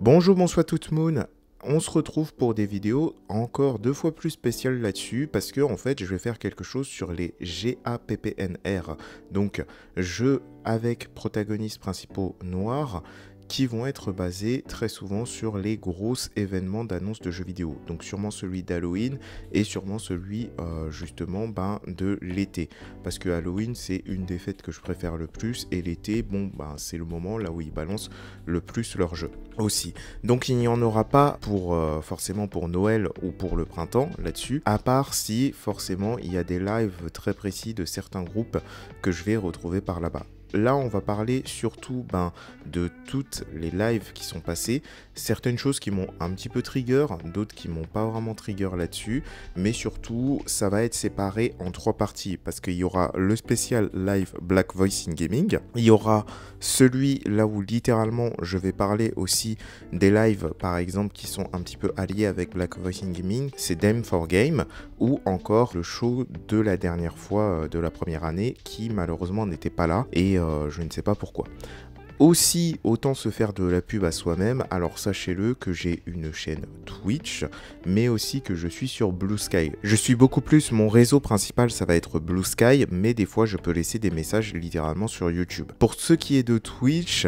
Bonjour, bonsoir tout le monde. On se retrouve pour des vidéos encore 2 fois plus spéciales là-dessus parce que en fait je vais faire quelque chose sur les GAPPNR, donc jeux avec protagonistes principaux noirs qui vont être basés très souvent sur les gros événements d'annonce de jeux vidéo. Donc sûrement celui d'Halloween et sûrement celui justement de l'été. Parce que Halloween c'est une des fêtes que je préfère le plus et l'été, c'est le moment là où ils balancent le plus leurs jeux aussi. Donc il n'y en aura pas pour forcément pour Noël ou pour le printemps là-dessus, à part si forcément il y a des lives très précis de certains groupes que je vais retrouver par là-bas. Là, on va parler surtout de toutes les lives qui sont passées, certaines choses qui m'ont un petit peu trigger, d'autres qui m'ont pas vraiment trigger là-dessus, mais surtout, ça va être séparé en 3 parties, parce qu'il y aura le spécial live Black Voice in Gaming, il y aura celui là où littéralement je vais parler aussi des lives, par exemple, qui sont un petit peu alliés avec Black Voice in Gaming, c'est Dame for Game, ou encore le show de la dernière fois de la première année, qui malheureusement n'était pas là, et je ne sais pas pourquoi. Aussi, autant se faire de la pub à soi-même, alors sachez-le que j'ai une chaîne Twitch, mais aussi que je suis sur Blue Sky. Je suis beaucoup plus, mon réseau principal ça va être Blue Sky, mais des fois je peux laisser des messages littéralement sur YouTube. Pour ce qui est de Twitch,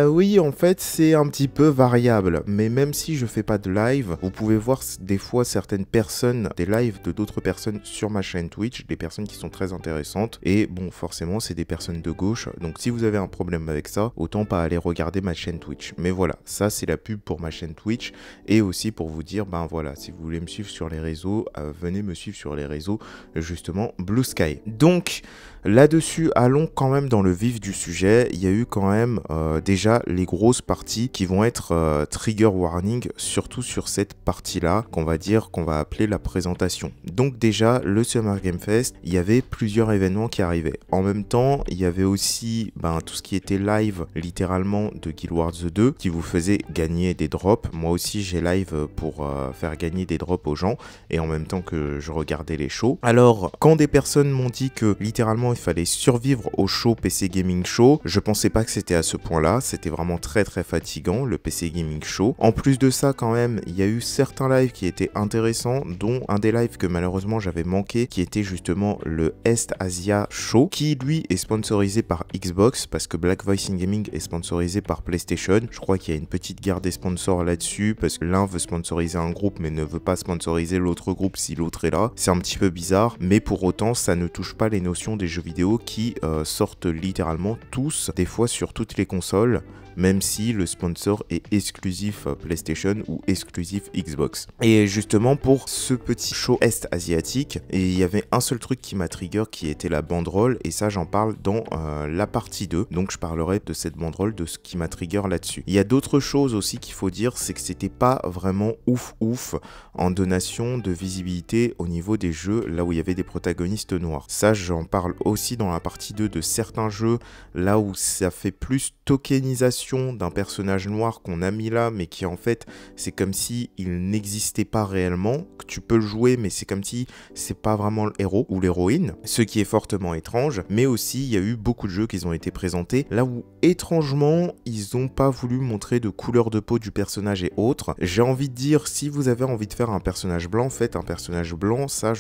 oui en fait c'est un petit peu variable, mais même si je fais pas de live, vous pouvez voir des fois certaines personnes, des lives de d'autres personnes sur ma chaîne Twitch, des personnes qui sont très intéressantes, et bon forcément c'est des personnes de gauche, donc si vous avez un problème avec ça, autant pas aller regarder ma chaîne Twitch. Mais voilà, ça c'est la pub pour ma chaîne Twitch et aussi pour vous dire, voilà, si vous voulez me suivre sur les réseaux, venez me suivre sur les réseaux, justement Blue Sky. Donc là-dessus, allons quand même dans le vif du sujet. Il y a eu quand même déjà les grosses parties qui vont être trigger warning, surtout sur cette partie-là, qu'on va dire, qu'on va appeler la présentation. Donc déjà, le Summer Game Fest, il y avait plusieurs événements qui arrivaient. En même temps, il y avait aussi tout ce qui était live, littéralement, de Guild Wars 2, qui vous faisait gagner des drops. Moi aussi, j'ai live pour faire gagner des drops aux gens, et en même temps que je regardais les shows. Alors, quand des personnes m'ont dit que, littéralement, il fallait survivre au show PC Gaming Show, je pensais pas que c'était à ce point-là, c'était vraiment très fatigant, le PC Gaming Show. En plus de ça, quand même, il y a eu certains lives qui étaient intéressants, dont un des lives que malheureusement j'avais manqué, qui était justement le East Asia Show, qui lui est sponsorisé par Xbox, parce que Black Voice in Gaming est sponsorisé par PlayStation. Je crois qu'il y a une petite guerre des sponsors là-dessus, parce que l'un veut sponsoriser un groupe, mais ne veut pas sponsoriser l'autre groupe si l'autre est là. C'est un petit peu bizarre, mais pour autant, ça ne touche pas les notions des jeux vidéo qui sortent littéralement tous, des fois sur toutes les consoles, même si le sponsor est exclusif PlayStation ou exclusif Xbox. Et justement pour ce petit show est-asiatique, il y avait un seul truc qui m'a trigger qui était la banderole, et ça j'en parle dans la partie 2, donc je parlerai de cette banderole, de ce qui m'a trigger là-dessus. Il y a d'autres choses aussi qu'il faut dire, c'est que c'était pas vraiment ouf en donation de visibilité au niveau des jeux là où il y avait des protagonistes noirs. Ça j'en parle aussi dans la partie 2 de certains jeux là où ça fait plus tokenisation d'un personnage noir qu'on a mis là, mais qui en fait c'est comme si il n'existait pas réellement, que tu peux le jouer mais c'est comme si c'est pas vraiment le héros ou l'héroïne, ce qui est fortement étrange. Mais aussi il y a eu beaucoup de jeux qui ont été présentés là où étrangement ils ont pas voulu montrer de couleur de peau du personnage et autres. J'ai envie de dire, si vous avez envie de faire un personnage blanc, faites un personnage blanc, ça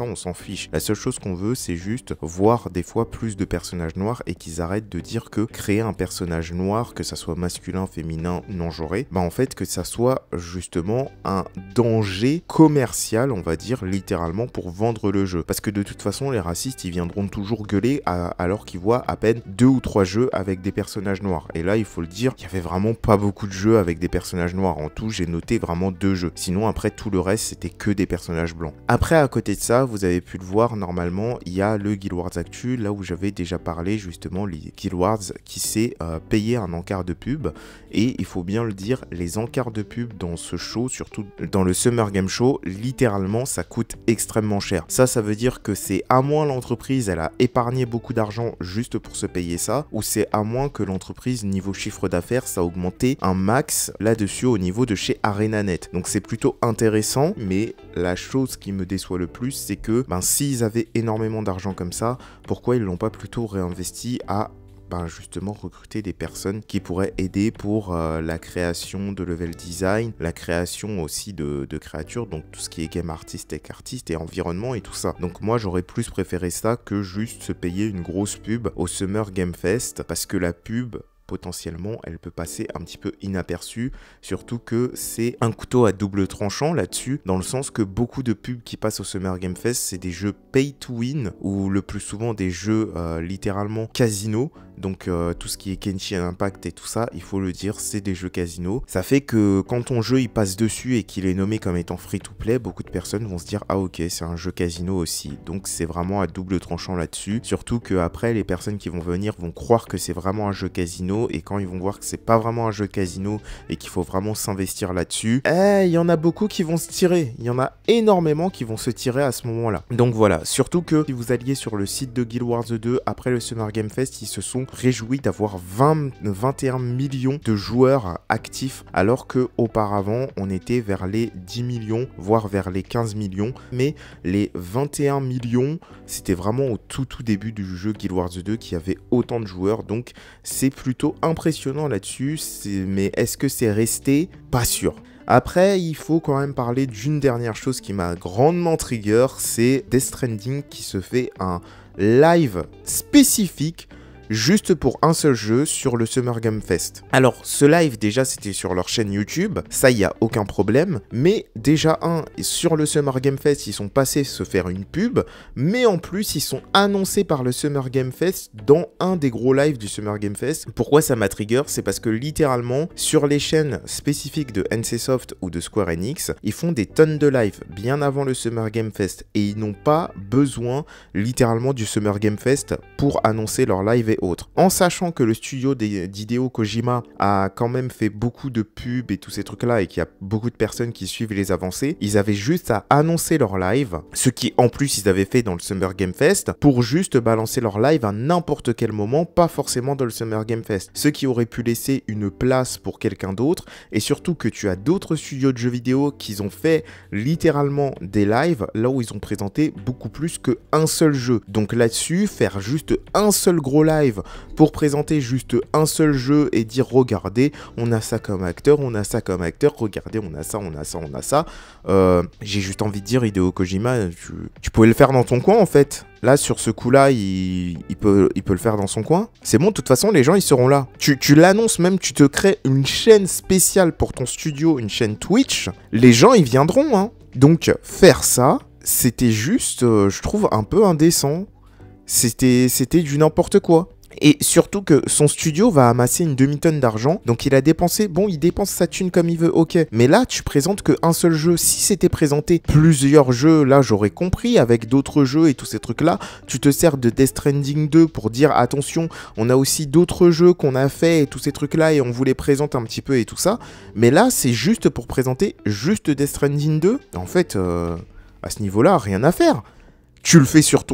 on s'en fiche. La seule chose qu'on veut c'est juste voir des fois plus de personnages noirs, et qu'ils arrêtent de dire que créer un personnage noir, que ça soit masculin, féminin, non-genré, en fait que ça soit justement un danger commercial, on va dire littéralement, pour vendre le jeu. Parce que de toute façon les racistes ils viendront toujours gueuler alors qu'ils voient à peine 2 ou 3 jeux avec des personnages noirs. Et là il faut le dire, il y avait vraiment pas beaucoup de jeux avec des personnages noirs. En tout j'ai noté vraiment 2 jeux. Sinon après tout le reste c'était que des personnages blancs. Après à côté de ça, vous avez pu le voir, normalement il y a le Guild Wars Actu, là où j'avais déjà parlé justement, les Guild Wars qui s'est payé un encart de pub. Et il faut bien le dire, les encarts de pub dans ce show, surtout dans le Summer Game Show, littéralement ça coûte extrêmement cher. Ça veut dire que c'est à moins l'entreprise elle a épargné beaucoup d'argent juste pour se payer ça, ou c'est à moins que l'entreprise niveau chiffre d'affaires ça a augmenté un max là-dessus au niveau de chez ArenaNet. Donc c'est plutôt intéressant, mais la chose qui me déçoit le plus c'est que s'ils avaient énormément d'argent comme ça, pourquoi ils l'ont pas plutôt réinvesti à ben, justement recruter des personnes qui pourraient aider pour la création de level design, la création aussi de créatures, donc tout ce qui est game artist, tech artist et environnement et tout ça. Donc moi j'aurais plus préféré ça que juste se payer une grosse pub au Summer Game Fest, parce que la pub, potentiellement, elle peut passer un petit peu inaperçue, surtout que c'est un couteau à double tranchant là-dessus, dans le sens que beaucoup de pubs qui passent au Summer Game Fest, c'est des jeux pay to win, ou le plus souvent des jeux littéralement casino, donc tout ce qui est Genshin Impact et tout ça, il faut le dire, c'est des jeux casino. Ça fait que quand ton jeu il passe dessus et qu'il est nommé comme étant free to play, beaucoup de personnes vont se dire ah ok, c'est un jeu casino aussi, donc c'est vraiment à double tranchant là-dessus, surtout que après les personnes qui vont venir vont croire que c'est vraiment un jeu casino, et quand ils vont voir que c'est pas vraiment un jeu casino et qu'il faut vraiment s'investir là-dessus, il y en a beaucoup qui vont se tirer, il y en a énormément qui vont se tirer à ce moment-là. Donc voilà, surtout que si vous alliez sur le site de Guild Wars 2 après le Summer Game Fest, ils se sont réjouis d'avoir 21 millions de joueurs actifs, alors que auparavant on était vers les 10 millions, voire vers les 15 millions, mais les 21 millions, c'était vraiment au tout début du jeu Guild Wars 2 qui avait autant de joueurs, donc c'est plutôt impressionnant là-dessus, mais est-ce que c'est resté? Pas sûr. Après, il faut quand même parler d'une dernière chose qui m'a grandement trigger, c'est Death Stranding qui se fait un live spécifique juste pour un seul jeu sur le Summer Game Fest. Alors, ce live, déjà, c'était sur leur chaîne YouTube, ça, il n'y a aucun problème, mais déjà, sur le Summer Game Fest, ils sont passés se faire une pub, mais en plus, ils sont annoncés par le Summer Game Fest dans un des gros lives du Summer Game Fest. Pourquoi ça m'a trigger? C'est parce que littéralement, sur les chaînes spécifiques de NCSoft ou de Square Enix, ils font des tonnes de lives bien avant le Summer Game Fest, et ils n'ont pas besoin, littéralement, du Summer Game Fest pour annoncer leur live et autres. En sachant que le studio d'Hideo Kojima a quand même fait beaucoup de pubs et tous ces trucs-là, et qu'il y a beaucoup de personnes qui suivent les avancées, ils avaient juste à annoncer leur live, ce qui en plus ils avaient fait dans le Summer Game Fest, pour juste balancer leur live à n'importe quel moment, pas forcément dans le Summer Game Fest. Ce qui aurait pu laisser une place pour quelqu'un d'autre, et surtout que tu as d'autres studios de jeux vidéo qui ont fait littéralement des lives, là où ils ont présenté beaucoup plus qu'un seul jeu. Donc là-dessus, faire juste un seul gros live pour présenter juste un seul jeu et dire regardez, on a ça comme acteur, on a ça comme acteur, regardez, on a ça, on a ça, on a ça. J'ai juste envie de dire, Hideo Kojima, tu pouvais le faire dans ton coin en fait. Là, sur ce coup-là, il peut le faire dans son coin. C'est bon, de toute façon, les gens, ils seront là. Tu l'annonces même, tu te crées une chaîne spéciale pour ton studio, une chaîne Twitch. Les gens, ils viendront, hein. Donc, faire ça, c'était juste, je trouve, un peu indécent. C'était du n'importe quoi. Et surtout que son studio va amasser une demi-tonne d'argent, donc il a dépensé, bon, il dépense sa thune comme il veut, ok. Mais là, tu présentes qu'un seul jeu. Si c'était présenté plusieurs jeux, là, j'aurais compris, avec d'autres jeux et tous ces trucs-là. Tu te sers de Death Stranding 2 pour dire, attention, on a aussi d'autres jeux qu'on a fait et tous ces trucs-là, et on vous les présente un petit peu et tout ça. Mais là, c'est juste pour présenter juste Death Stranding 2. En fait, à ce niveau-là, rien à faire. Tu le fais sur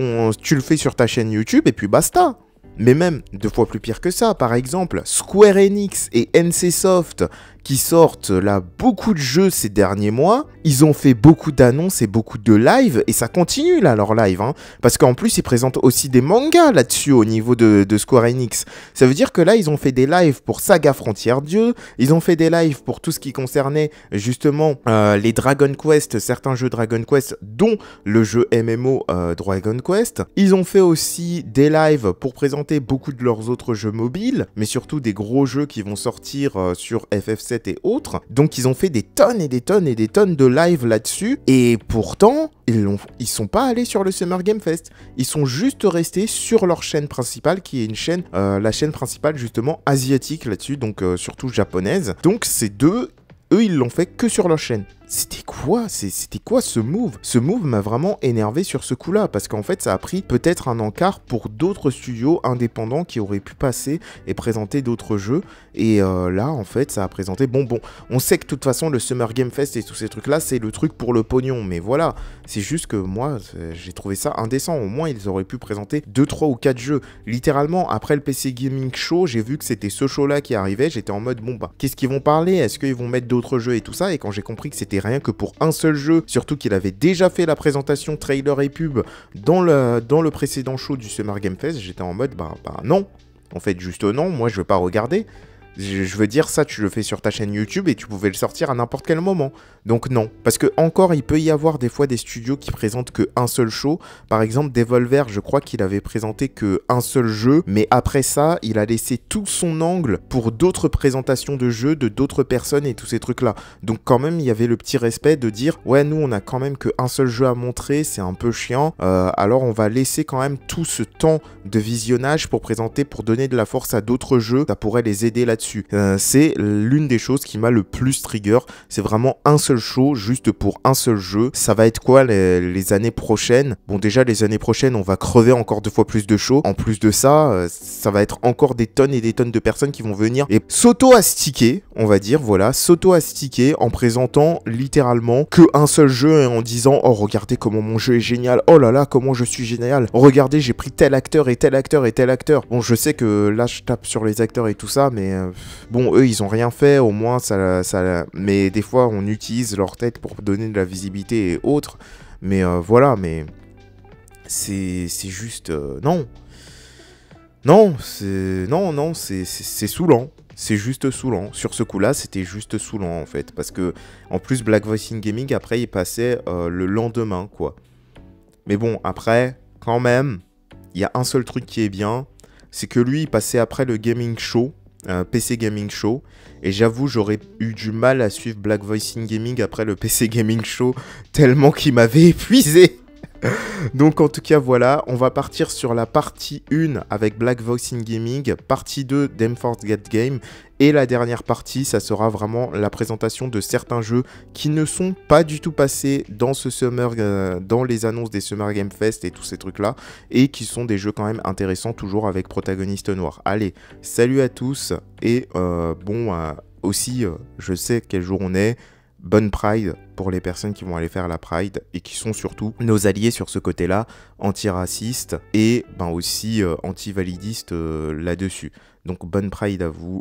ta chaîne YouTube et puis basta. Mais même 2 fois plus pire que ça, par exemple, Square Enix et NCSoft qui sortent là beaucoup de jeux ces derniers mois, ils ont fait beaucoup d'annonces et beaucoup de lives, et ça continue là leur live, hein, parce qu'en plus ils présentent aussi des mangas là-dessus au niveau de Square Enix. Ça veut dire que là ils ont fait des lives pour Saga Frontières Dieu, ils ont fait des lives pour tout ce qui concernait justement les Dragon Quest, certains jeux Dragon Quest, dont le jeu MMO Dragon Quest. Ils ont fait aussi des lives pour présenter beaucoup de leurs autres jeux mobiles, mais surtout des gros jeux qui vont sortir sur FF7 et autres. Donc ils ont fait des tonnes et des tonnes et des tonnes de live là-dessus, et pourtant ils sont pas allés sur le Summer Game Fest. Ils sont juste restés sur leur chaîne principale, qui est une chaîne, la chaîne principale justement asiatique là-dessus, donc surtout japonaise. Donc ces deux, eux, ils l'ont fait que sur leur chaîne. C'était quoi ce move? Ce move m'a vraiment énervé sur ce coup-là, parce qu'en fait, ça a pris peut-être un encart pour d'autres studios indépendants qui auraient pu passer et présenter d'autres jeux. Et là, en fait, ça a présenté... Bon, on sait que de toute façon, le Summer Game Fest et tous ces trucs-là, c'est le truc pour le pognon. Mais voilà, c'est juste que moi, j'ai trouvé ça indécent. Au moins, ils auraient pu présenter 2, 3 ou 4 jeux. Littéralement, après le PC Gaming Show, j'ai vu que c'était ce show-là qui arrivait. J'étais en mode, bon, bah, qu'est-ce qu'ils vont parler? Est-ce qu'ils vont mettre d'autres jeux et tout ça? Et quand j'ai compris que c'était rien que pour un seul jeu, surtout qu'il avait déjà fait la présentation trailer et pub dans le précédent show du Summer Game Fest, j'étais en mode bah non, En fait, juste non, moi je veux pas regarder. Je veux dire, ça, tu le fais sur ta chaîne YouTube et tu pouvais le sortir à n'importe quel moment. Donc non. Parce que encore, il peut y avoir des fois des studios qui présentent qu'un seul show. Par exemple, Devolver, je crois qu'il avait présenté qu'un seul jeu. Mais après ça, il a laissé tout son angle pour d'autres présentations de jeux, de d'autres personnes et tous ces trucs-là. Donc quand même, il y avait le petit respect de dire, ouais, nous, on a quand même qu'un seul jeu à montrer. C'est un peu chiant. Alors on va laisser quand même tout ce temps de visionnage pour présenter, pour donner de la force à d'autres jeux. Ça pourrait les aider là-dessus. C'est l'une des choses qui m'a le plus trigger. C'est vraiment un seul show, juste pour un seul jeu. Ça va être quoi les années prochaines? Bon, déjà, les années prochaines, on va crever encore 2 fois plus de shows. En plus de ça, ça va être encore des tonnes et des tonnes de personnes qui vont venir et s'auto-astiquer, on va dire, voilà, s'auto-astiquer en présentant littéralement que un seul jeu et en disant « Oh, regardez comment mon jeu est génial. Oh là là, comment je suis génial. Regardez, j'ai pris tel acteur et tel acteur et tel acteur. » Bon, je sais que là, je tape sur les acteurs et tout ça, mais bon, eux, ils ont rien fait, au moins, mais des fois, on utilise leur tête pour donner de la visibilité et autres. Mais voilà, mais c'est juste... non. Non, c'est saoulant. C'est juste saoulant. Sur ce coup-là, c'était juste saoulant, en fait. Parce que, en plus, Black Voice in Gaming, après, il passait le lendemain, quoi. Mais bon, après, quand même, il y a un seul truc qui est bien. C'est que lui, il passait après le Gaming Show. PC Gaming Show, et j'avoue j'aurais eu du mal à suivre Black Voice in Gaming après le PC Gaming Show tellement qu'il m'avait épuisé. Donc en tout cas voilà, on va partir sur la partie 1 avec Black Voice in Gaming, partie 2 d'M4 Get Game, et la dernière partie ça sera vraiment la présentation de certains jeux qui ne sont pas du tout passés dans ce Summer, dans les annonces des Summer Game Fest et tous ces trucs là, et qui sont des jeux quand même intéressants, toujours avec protagoniste noir. Allez, salut à tous, et bon, aussi je sais quel jour on est. Bonne Pride pour les personnes qui vont aller faire la Pride et qui sont surtout nos alliés sur ce côté-là, antiracistes et ben aussi anti-validistes là-dessus. Donc bonne Pride à vous.